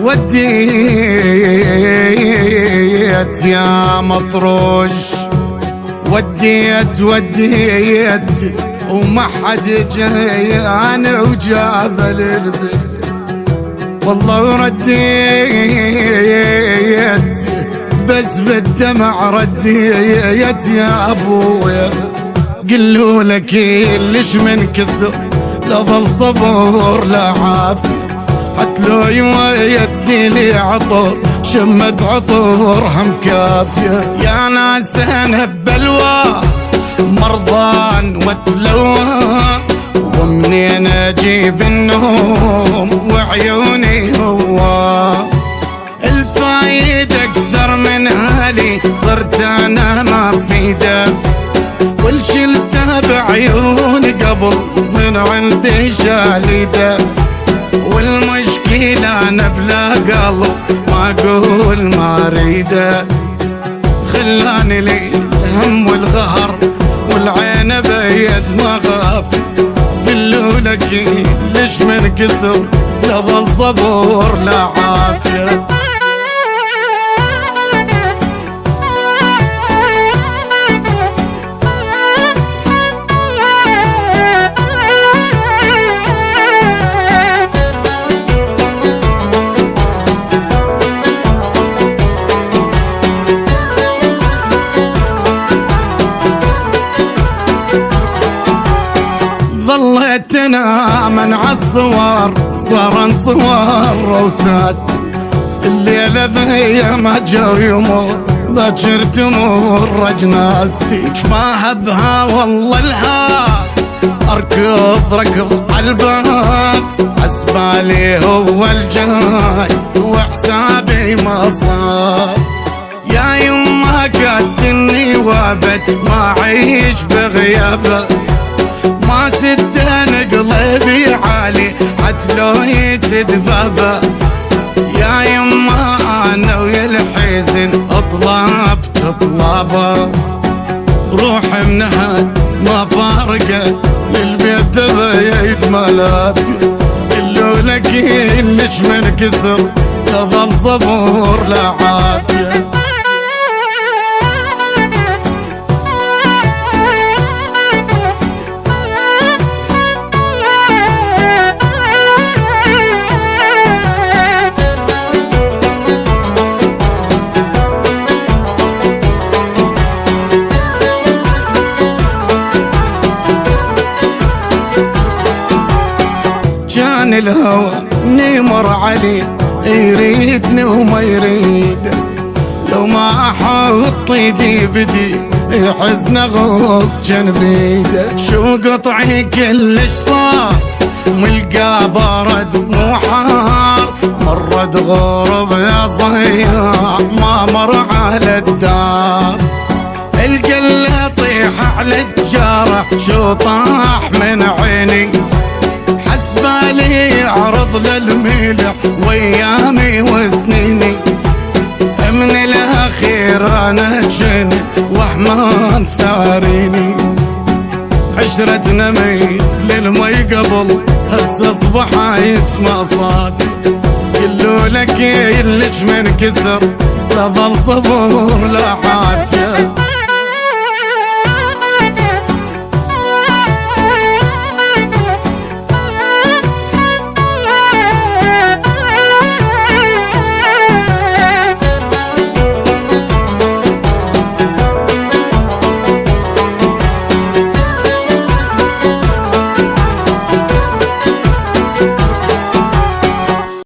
وديت يا مطروش، وديت وما حد جاني وجاب للبيت. والله رديت بس بالدمع رديت يا ابويا. قلوا لك ليش منكسر لا ظل صبور لا عافية، حتى لو يدي لي عطر شمت عطر هم كافية. يا ناس انا ببلوى مرضان واتلوى، ومنين اجيب النوم وعيوني هو الفايدة اكثر من هالي، صرت انا ما فيده والشلته بعيوني قبل من عندي شاليده. والمشكلة انا بلا قلب ما اقول ما اريده، خلاني لي الهم والغهر والعين بيد ما غافي. قلوا لك ليش منكسر لا ظل صبور لا عافية. ظليت انام عالصور صار صور روسات، الليلة ذي ما جو يمر باكر تمر جنازتي. ما هبها والله الها اركض ركض عالباب، عسبالي هو الجاي وحسابي ما صار. يا يما كاتني وابد ما عيش بغيابه، ما سدان قلبي عالي حتى لو يسد بابا. يا يما انا ويا الحزن اطلبت طلبه، روح منهد ما فارقت للبيت بيت ملافي. قلوا لك ليش منكسر لا ظل صبور لا عافيه. كان الهوى نمر علي يريدني وما يريد، لو ما احط ايدي بدي يحزن غص جنبيده. شو قطعي كلش صار ملقى برد مو حار، مرد غرب يا صياح ما مر على الدار. القل طيح على الجرح شو طاح من عيني، حسبالي عرض للملح وايامي وسنيني. من الاخير انا جنت وحمان ثاريني، عشرتنا ميت للمي قبل هسه اصبحت ما صافي. قلوا لك ليش منكسر لا ظل صبور لا عافيه.